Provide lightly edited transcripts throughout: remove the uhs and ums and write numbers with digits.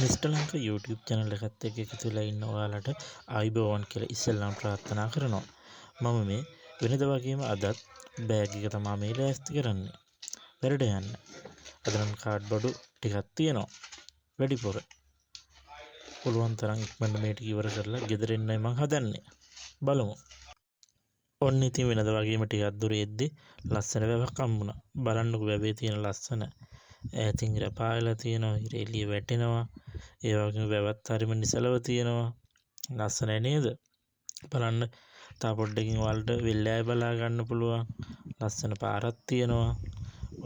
Mister Lanka YouTube channel එකත් එක්ක එකතු වෙලා ඉන්න ඔයාලට ආයුබෝවන් කියලා ඉස්සෙල්ලාම ප්‍රාර්ථනා කරනවා. මම මේ වෙනද වගේම අදත් බෑග් එක තමයි මේ ලෑස්ති කරන්නේ. වැඩට යන්න. අද නම් කාඩ්බෝඩ් ටිකක් තියෙනවා. වැඩිපුර. පුළුවන් තරම් ඉක්මනට මේ ටික ඉවර කරලා ගෙදර එන්නයි මං හදන්නේ. බලමු. ඔන්න ඉතින් වෙනද වගේම ටිකක් දුර එද්දි ලස්සන වැවක් හම්බුණා. බලන්නකෝ වැවේ තියෙන ලස්සන. ඈතින් ඉර පායලා තියෙනවා, ඉර එළිය වැටෙනවා. ඒ වගේම වැවත් හරිම නිසලව තියෙනවා. ලස්සනයි නේද? බලන්න තා පොඩ්ඩකින් ඔයාලට වෙල්ලෑය බලා ගන්න පුළුවන්. ලස්සන පාරක් තියෙනවා.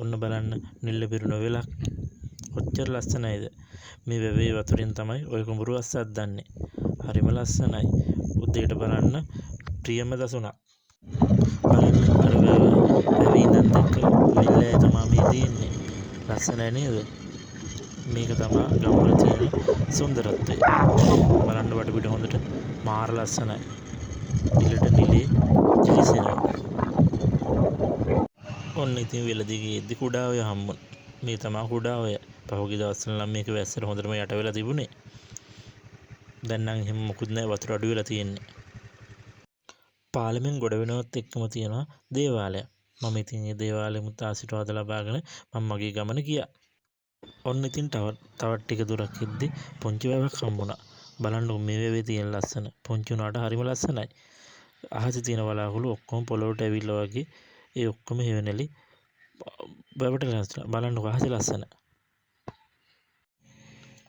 ඔන්න බලන්න නිල්ල පිරුණ වෙලක්. කොච්චර ලස්සනයිද? මේ වැවේ වතුරින් තමයි ওই කුඹුරු අස්සක් දන්නේ. හරිම ලස්සනයි. උදේට බලන්න ප්‍රියම දසුණක්. බලන්න අර වැවේ ඉඳන් දැක්ක වෙල්ලෑය තමයි මේ තියෙන්නේ. ලස්සනයි නේද? මේක තමයි ගමවල තියෙන සුන්දරත්වය. බලන්න වටපිට හොඳට මාර ලස්සනයි. නිලට නිලේ ජීසෙනවා. ඔන්න ඉතින් වෙලදිගේ එද්දි කුඩා ඔය හම්බුන. මේ තමයි කුඩා ඔය. පහුගිය දවස්වල නම් මේක වැස්සට හොඳටම යට වෙලා තිබුණේ. දැන් නම් එහෙම මොකුත් නැහැ, වතුර අඩු වෙලා තියෙන්නේ. පාලමෙන් ගොඩ වෙනවත් එක්කම තියෙනවා දේවාලයක්. මම ඉතින් මේ දේවාලෙමුත් ආශිර්වාද ලබාගෙන මම මගේ ගමන ගියා. ඔන්න ඉතින් තවත් ටික දුරක් ඉද්දි පොන්චි වැවක් හම්බුණා. බලන්නකො මේ වැවේ තියෙන ලස්සන. පොන්චි උනාට හරිම ලස්සනයි. අහසේ තියෙන වලාකුළු ඔක්කොම පොළොවට ඇවිල්ලා වගේ ඒ ඔක්කොම හේවණලි වැවට ලස්සන. බලන්නකො අහසේ ලස්සන.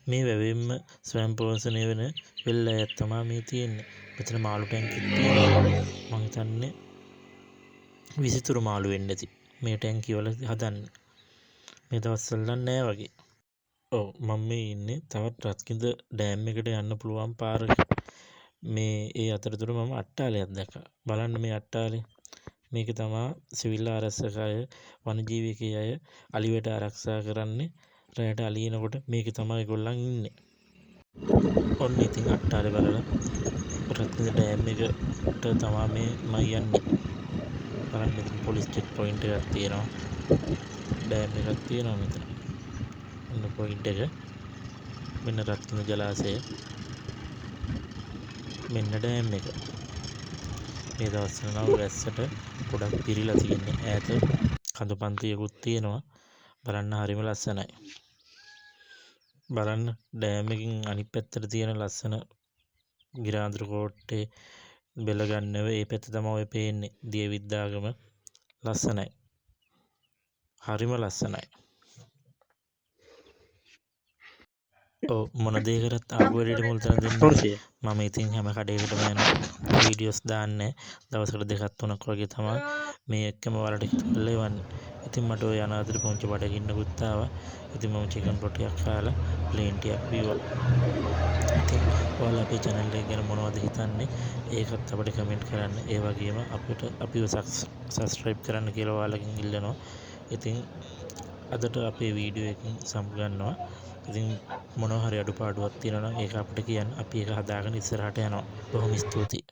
මේ වැවෙන්න ස්වයං පෝෂණය වෙන වෙල්ලෑයක් තමයි මේ තියෙන්නේ. මෙතන මාළු ටැංකියක් තියෙනවා. මං හිතන්නේ විසිතුරු මාළු වෙන්න ඇති මේ ටැංකිය වල හදන්නේ. මේ දවස්වල නෑ වගේ. ඔව් මම මේ ඉන්නේ තවත් රත්කින්ද ඩෑම් එකට යන්න පුළුවන් පාරක. මේ ඒ අතරතුර මම අට්ටාලයක් දැක්කා. බලන්න මේ අට්ටාලේ. මේක තමයි සිවිල් ආරක්ෂක අය, වනජීවිකයේ අය අලියට ආරක්ෂා කරන්නේ. රැයට අලියනකොට මේක තමයි ඒගොල්ලන් ඉන්නේ. ඔන්න ඉතින් අට්ටාලේ බලලා රත්කින්ද ඩෑම් එකට තමයි මේ මම යන්නේ. බලන්න ඉතින් පොලිස් චෙක් පොයින්ට් එකක් තියෙනවා. ඩෑම් එකක් තියෙනවා මෙතන. ඔන්න පොයින්ට් එක. මෙන්න රත්කින්ද ජලාශය. මෙන්න ඩෑම් එක. මේ දවස්වල නම් වැස්සට ගොඩක් පිරීලා තියෙන්නේ. ඈත කඳු පන්තියකුත් තියෙනවා. බලන්න හරිම ලස්සනයි. බලන්න ඩෑම් එකකින් අනිත් පැත්තට තියෙන ලස්සන ගිරාඳුරු කෝට්ටේ බෙල ගන්නව ඒ පැත්ත තමයි ඔය පේන්නේ. දියවිද්දාගම ලස්සනයි. හරිම ලස්සනයි. ඔව් මොන දේ කරත් ආපු වැඩේට මුල් තැන දෙන්නේ. මම ඉතින් හැම කඩේකටම යනවා. වීඩියෝස් දාන්නේ දවසකට දෙකක් තුනක් වගේ තමයි මේ එක්කම වලට හිටලා එවන්නේ. ඉතින් මට ඔය යන අතර පොන්චි බඩගින්නකුත් ආවා. ඉතින් මම චිකන් රොටියක් කාලා ප්ලේන් ටිකක් බීවා. ඉතින් ඔයාලා අපේ channel එක ගැන මොනවද හිතන්නේ? ඒකත් අපිට කමෙන්ට් කරන්න. ඒ වගේම අපිව subscribe කරන්න කියලා ඔයාලගෙන් ඉල්ලනවා. ඉතින් අදට අපේ වීඩියෝ එකකින් සමුගන්නවා. ඉතින් මොනවා හරි අඩුපාඩුවක් තියෙනවා නම් ඒක අපිට කියන්න. අපි ඒක හදාගෙන ඉස්සරහට යනවා. බොහොම ස්තුතියි.